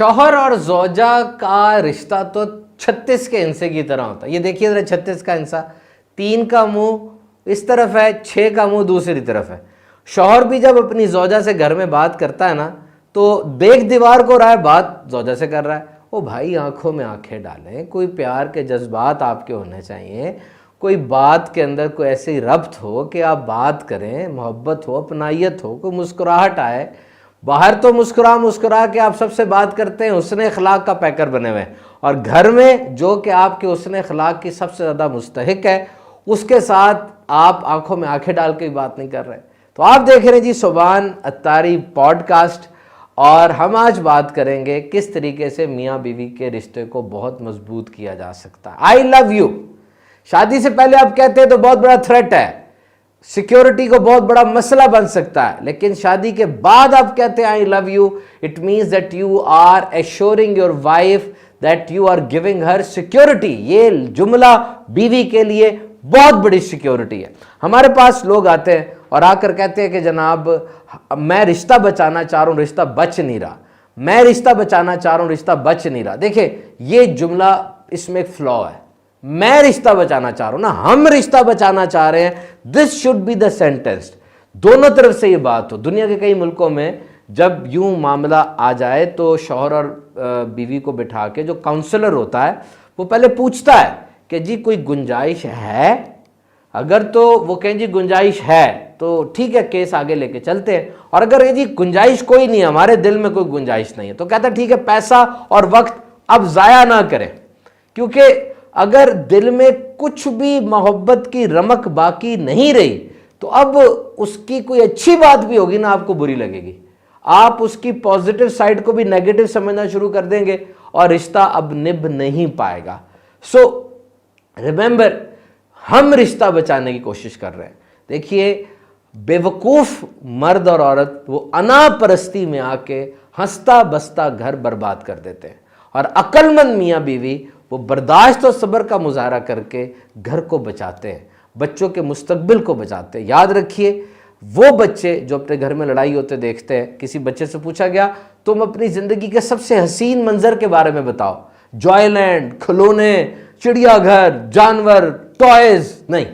शौहर और ज़ौजा का रिश्ता तो 36 के हिंसे की तरह होता है। ये देखिए ज़रा 36 का हिंसा, 3 का मुंह इस तरफ है, 6 का मुंह दूसरी तरफ है। शौहर भी जब अपनी ज़ौजा से घर में बात करता है ना, तो देख दीवार को रहा है, बात ज़ौजा से कर रहा है। ओ भाई, आंखों में आंखें डालें, कोई प्यार के जज्बात आपके होने चाहिए, कोई बात के अंदर कोई ऐसी रब्त हो कि आप बात करें, मोहब्बत हो, अपनाइयत हो, कोई मुस्कुराहट आए। बाहर तो मुस्कुरा मुस्कुरा के आप सबसे बात करते हैं, हुस्न अखलाक का पैकर बने हुए हैं, और घर में जो कि आपके हुस्न अखलाक की सबसे ज़्यादा मुस्तहिक है, उसके साथ आप आंखों में आंखें डाल के बात नहीं कर रहे। तो आप देख रहे हैं जी सुभान अत्तारी पॉडकास्ट, और हम आज बात करेंगे किस तरीके से मियाँ बीवी के रिश्ते को बहुत मजबूत किया जा सकता है। आई लव यू शादी से पहले आप कहते हैं तो बहुत बड़ा थ्रेट है, सिक्योरिटी को बहुत बड़ा मसला बन सकता है, लेकिन शादी के बाद आप कहते हैं I love you, it means that you are assuring your wife that you are giving her security. ये जुमला बीवी के लिए बहुत बड़ी सिक्योरिटी है। हमारे पास लोग आते हैं और आकर कहते हैं कि जनाब मैं रिश्ता बचाना चाह रहा हूँ, रिश्ता बच नहीं रहा, मैं रिश्ता बचाना चाह रहा हूँ, रिश्ता बच नहीं रहा। देखिए ये जुमला, इसमें एक फ्लॉ है। मैं रिश्ता बचाना चाह रहा हूं ना, हम रिश्ता बचाना चाह रहे हैं, this should be the sentence. दोनों तरफ से ये बात हो। दुनिया के कई मुल्कों में जब यूं मामला आ जाए तो शौहर और बीवी को बिठा के जो काउंसलर होता है वो पहले पूछता है कि जी कोई गुंजाइश है, अगर तो वो कहें जी गुंजाइश है तो ठीक है, केस आगे लेके चलते हैं, और अगर ये जी गुंजाइश कोई नहीं है, हमारे दिल में कोई गुंजाइश नहीं है, तो कहता है ठीक है, पैसा और वक्त अब जाया ना करें, क्योंकि अगर दिल में कुछ भी मोहब्बत की रमक बाकी नहीं रही तो अब उसकी कोई अच्छी बात भी होगी ना, आपको बुरी लगेगी, आप उसकी पॉजिटिव साइड को भी नेगेटिव समझना शुरू कर देंगे और रिश्ता अब निभ नहीं पाएगा। सो रिमेंबर, हम रिश्ता बचाने की कोशिश कर रहे हैं। देखिए बेवकूफ मर्द और औरत वो अनापरस्ती में आके हंसता बसता घर बर्बाद कर देते हैं, और अक्लमंद मियाँ बीवी वो बर्दाश्त और सब्र का मुजाहरा करके घर को बचाते हैं, बच्चों के मुस्तकबिल को बचाते हैं। याद रखिए, वो बच्चे जो अपने घर में लड़ाई होते देखते हैं, किसी बच्चे से पूछा गया तुम अपनी ज़िंदगी के सबसे हसीन मंजर के बारे में बताओ, जॉयलैंड, खिलौने, चिड़ियाघर, जानवर, टॉयज, नहीं,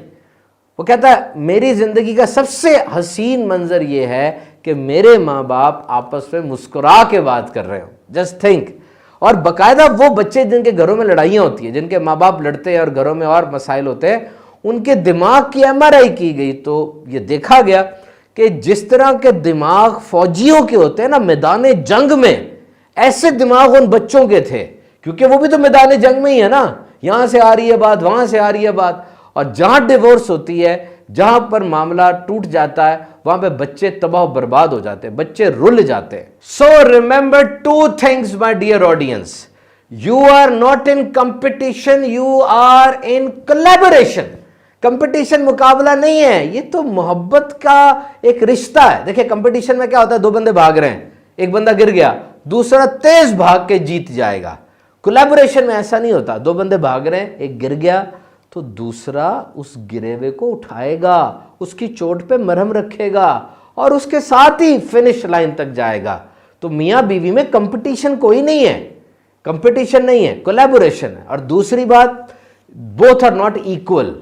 वो कहता है मेरी ज़िंदगी का सबसे हसीन मंजर ये है कि मेरे माँ बाप आपस में मुस्कुरा के बात कर रहे हो। Just think. और बाकायदा वो बच्चे जिनके घरों में लड़ाइयाँ होती है, जिनके माँ बाप लड़ते हैं और घरों में और मसाइल होते हैं, उनके दिमाग की MRI की गई तो ये देखा गया कि जिस तरह के दिमाग फौजियों के होते हैं ना मैदान जंग में, ऐसे दिमाग उन बच्चों के थे, क्योंकि वो भी तो मैदान जंग में ही है ना, यहाँ से आ रही है बात, वहाँ से आ रही है बात, और जहाँ डिवोर्स होती है, जहाँ पर मामला टूट जाता है, वहां पे बच्चे तबाह बर्बाद हो जाते हैं, बच्चे रुल जाते हैं। So remember 2 things my dear audience, you are not in competition, you are in collaboration. Competition मुकाबला नहीं है, ये तो मोहब्बत का एक रिश्ता है। देखिए कंपटीशन में क्या होता है, 2 बंदे भाग रहे हैं, एक बंदा गिर गया, दूसरा तेज भाग के जीत जाएगा। कोलैबोरेशन में ऐसा नहीं होता, 2 बंदे भाग रहे हैं, एक गिर गया तो दूसरा उस गिरेवे को उठाएगा, उसकी चोट पे मरहम रखेगा और उसके साथ ही फिनिश लाइन तक जाएगा। तो मियाँ बीवी में कंपटीशन कोई नहीं है, कंपटीशन नहीं है, कोलैबोरेशन है। और दूसरी बात, both are not equal.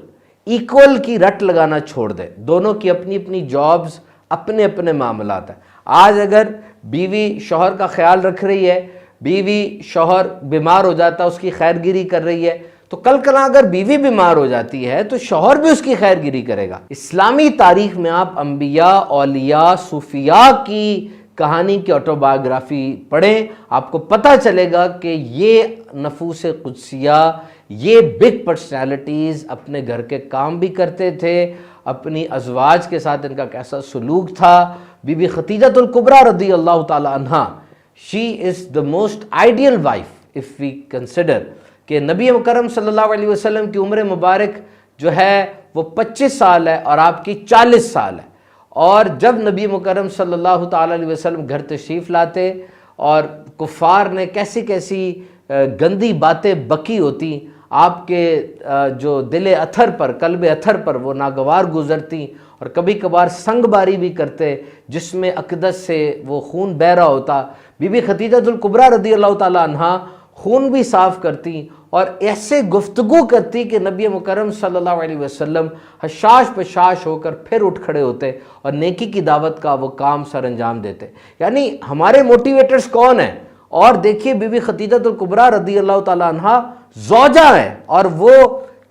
Equal की रट लगाना छोड़ दे, दोनों की अपनी अपनी जॉब्स, अपने अपने मामलात हैं। आज अगर बीवी शौहर का ख्याल रख रही है, बीवी शौहर बीमार हो जाता है उसकी खैरगिरी कर रही है, तो कल कल अगर बीवी बीमार हो जाती है तो शौहर भी उसकी खैरगिरी करेगा। इस्लामी तारीख में आप अंबिया, औलिया, सूफिया की कहानी की ऑटोबायोग्राफी पढ़ें, आपको पता चलेगा कि ये नफूस कुदसिया, ये बिग पर्सनैलिटीज़ अपने घर के काम भी करते थे, अपनी अज़वाज के साथ इनका कैसा सलूक था। बीबी खतीजतुल कुबरा रज़ी अल्लाह ताला अन्हा, she is the most ideal wife if we consider कि नबी मुकर्रम सल्लल्लाहु अलैहि वसल्लम की उम्र मुबारक जो है वो 25 साल है और आपकी 40 साल है। और जब नबी मुकर्रम सल्लल्लाहु ताला अलैहि वसल्लम घर तशरीफ़ लाते और कुफ़ार ने कैसी कैसी गंदी बातें बकी होती, آپ کے جو دل اتھر پر، قلب اتھر پر وہ ناگوار گزرتی اور کبھی کبھار سنگ باری بھی کرتے جس میں اقدس سے وہ خون بہہ رہا ہوتا۔ بی بی خدیجہ الکبریٰ رضی اللہ تعالی عنہا خون بھی صاف کرتی اور ایسے گفتگو کرتی کہ نبی مکرم صلی اللہ علیہ وسلم حشاش پشاش ہو کر پھر اٹھ کھڑے ہوتے اور نیکی کی دعوت کا وہ کام سر انجام دیتے۔ یعنی ہمارے موٹیویٹرز کون ہیں؟ اور دیکھیے بی بی خدیجہ الکبریٰ رضی اللہ تعالی عنہا زوجہ ہیں اور وہ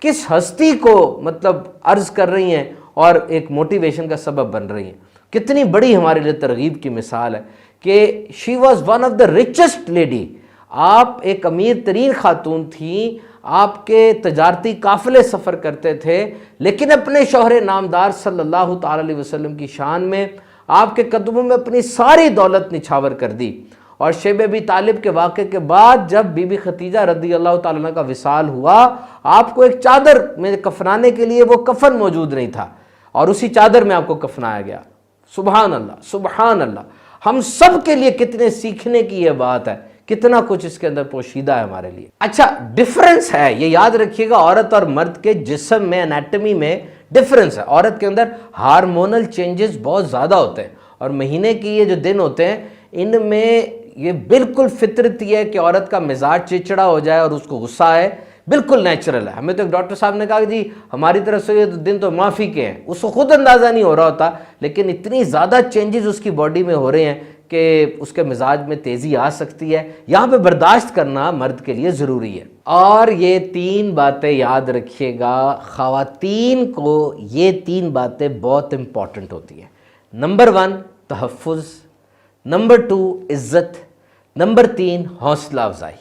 کس ہستی کو مطلب عرض کر رہی ہیں اور ایک موٹیویشن کا سبب بن رہی ہیں۔ کتنی بڑی ہمارے لیے ترغیب کی مثال ہے کہ she was one of the richest lady, آپ ایک امیر ترین خاتون تھیں، آپ کے تجارتی قافلے سفر کرتے تھے، لیکن اپنے شوہر نامدار صلی اللہ تعالی علیہ وسلم کی شان میں آپ کے قدموں میں اپنی ساری دولت نچھاور کر دی۔ اور شیب ابی طالب کے واقعے کے بعد جب بی بی خدیجہ رضی اللہ تعالیٰ عنہ کا وصال ہوا، آپ کو ایک چادر میں کفنانے کے لیے وہ کفن موجود نہیں تھا اور اسی چادر میں آپ کو کفنایا گیا۔ سبحان اللہ، سبحان اللہ۔ ہم سب کے لیے کتنے سیکھنے کی یہ بات ہے، کتنا کچھ اس کے اندر پوشیدہ ہے ہمارے لیے۔ اچھا، ڈیفرنس ہے، یہ یاد رکھیے گا، عورت اور مرد کے جسم میں، انیٹمی میں ڈیفرنس ہے۔ عورت کے اندر ہارمونل چینجز بہت زیادہ ہوتے ہیں اور مہینے کی یہ جو دن ہوتے ہیں ان میں یہ بالکل فطرتی ہے کہ عورت کا مزاج چڑچڑا ہو جائے اور اس کو غصہ آئے، بالکل نیچرل ہے۔ ہمیں تو ایک ڈاکٹر صاحب نے کہا کہ جی ہماری طرف سے یہ دن تو معافی کے ہیں، اس کو خود اندازہ نہیں ہو رہا ہوتا، لیکن اتنی زیادہ چینجز اس کی باڈی میں ہو رہے ہیں کہ اس کے مزاج میں تیزی آ سکتی ہے۔ یہاں پہ برداشت کرنا مرد کے لیے ضروری ہے۔ اور یہ تین باتیں یاد رکھیے گا، خواتین کو یہ تین باتیں بہت امپورٹنٹ ہوتی ہیں۔ نمبر 1 تحفظ، نمبر 2 عزت، نمبر 3 حوصلہ افزائی،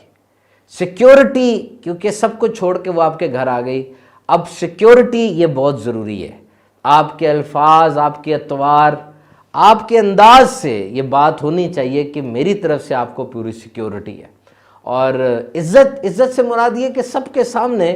سیکیورٹی، کیونکہ سب کو چھوڑ کے وہ آپ کے گھر آ گئی، اب سیکیورٹی یہ بہت ضروری ہے۔ آپ کے الفاظ، آپ کے اطوار، آپ کے انداز سے یہ بات ہونی چاہیے کہ میری طرف سے آپ کو پوری سیکیورٹی ہے۔ اور عزت سے مراد یہ کہ سب کے سامنے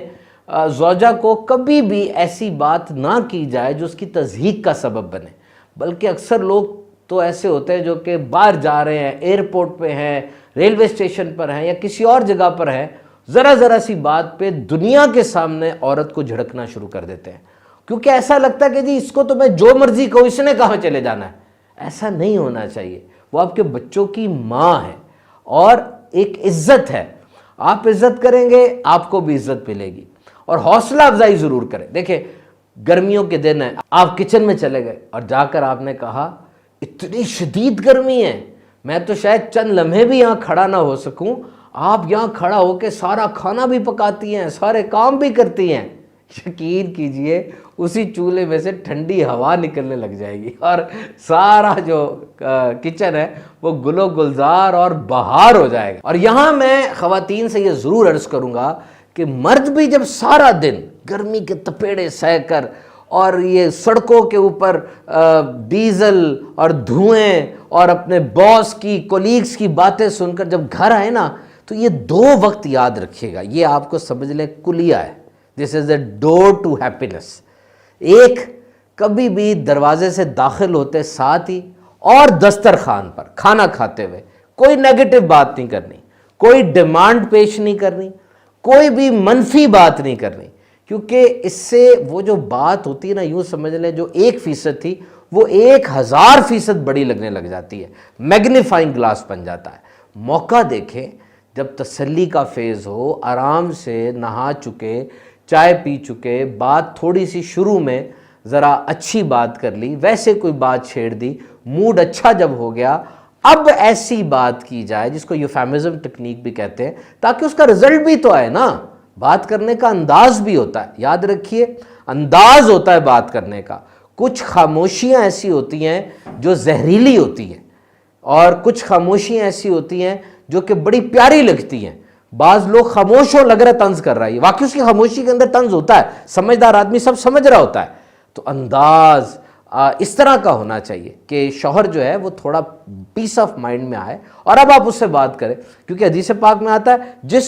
زوجہ کو کبھی بھی ایسی بات نہ کی جائے جو اس کی تضحیک کا سبب بنے، بلکہ اکثر لوگ تو ایسے ہوتے ہیں جو کہ باہر جا رہے ہیں، ایئرپورٹ پہ ہیں، ریلوے اسٹیشن پر ہیں یا کسی اور جگہ پر ہیں، ذرا سی بات پہ دنیا کے سامنے عورت کو جھڑکنا شروع کر دیتے ہیں، کیونکہ ایسا لگتا ہے کہ جی اس کو تو میں جو مرضی کہوں، اس نے کہاں چلے جانا ہے۔ ایسا نہیں ہونا چاہیے، وہ آپ کے بچوں کی ماں ہے اور ایک عزت ہے، آپ عزت کریں گے آپ کو بھی عزت ملے گی۔ اور حوصلہ افزائی ضرور کریں۔ دیکھیں گرمیوں کے دن ہیں، آپ کچن میں چلے گئے اور جا کر آپ نے کہا اتنی شدید گرمی ہے، میں تو شاید چند لمحے بھی یہاں کھڑا نہ ہو سکوں، آپ یہاں کھڑا ہو کے سارا کھانا بھی پکاتی ہیں، سارے کام بھی کرتی ہیں، یقین کیجئے اسی چولہے میں سے ٹھنڈی ہوا نکلنے لگ جائے گی اور سارا جو کچن ہے وہ گل و گلزار اور بہار ہو جائے گا۔ اور یہاں میں خواتین سے یہ ضرور عرض کروں گا کہ مرد بھی جب سارا دن گرمی کے تپیڑے سہ کر اور یہ سڑکوں کے اوپر ڈیزل اور دھوئیں اور اپنے باس کی، کولیگز کی باتیں سن کر جب گھر آئے نا، تو یہ 2 وقت یاد رکھیے گا، یہ آپ کو سمجھ لیں کلیہ ہے، دس از اے ڈور ٹو ہیپینس۔ ایک، کبھی بھی دروازے سے داخل ہوتے ساتھ ہی اور دسترخوان پر کھانا کھاتے ہوئے کوئی نیگیٹو بات نہیں کرنی، کوئی ڈیمانڈ پیش نہیں کرنی، کوئی بھی منفی بات نہیں کرنی، کیونکہ اس سے وہ جو بات ہوتی ہے نا، یوں سمجھ لیں جو 1% تھی وہ 1000% بڑی لگنے لگ جاتی ہے، میگنیفائنگ گلاس بن جاتا ہے۔ موقع دیکھیں جب تسلی کا فیز ہو، آرام سے نہا چکے، چائے پی چکے، بات تھوڑی سی شروع میں ذرا اچھی بات کر لی، ویسے کوئی بات چھیڑ دی، موڈ اچھا جب ہو گیا، اب ایسی بات کی جائے جس کو یوفیمزم ٹیکنیک بھی کہتے ہیں، تاکہ اس کا رزلٹ بھی تو آئے نا۔ بات کرنے کا انداز بھی ہوتا ہے، یاد رکھیے انداز ہوتا ہے بات کرنے کا۔ کچھ خاموشیاں ایسی ہوتی ہیں جو زہریلی ہوتی ہیں اور کچھ خاموشیاں ایسی ہوتی ہیں جو کہ بڑی پیاری لگتی ہیں۔ بعض لوگ خاموش ہو لگ رہا ہے طنز کر رہا ہے، واقعی اس کی خاموشی کے اندر طنز ہوتا ہے، سمجھدار آدمی سب سمجھ رہا ہوتا ہے۔ تو انداز اس طرح کا ہونا چاہیے کہ شوہر جو ہے وہ تھوڑا پیس آف مائنڈ میں آئے اور اب آپ اس سے بات کریں، کیونکہ حدیث پاک میں آتا ہے جس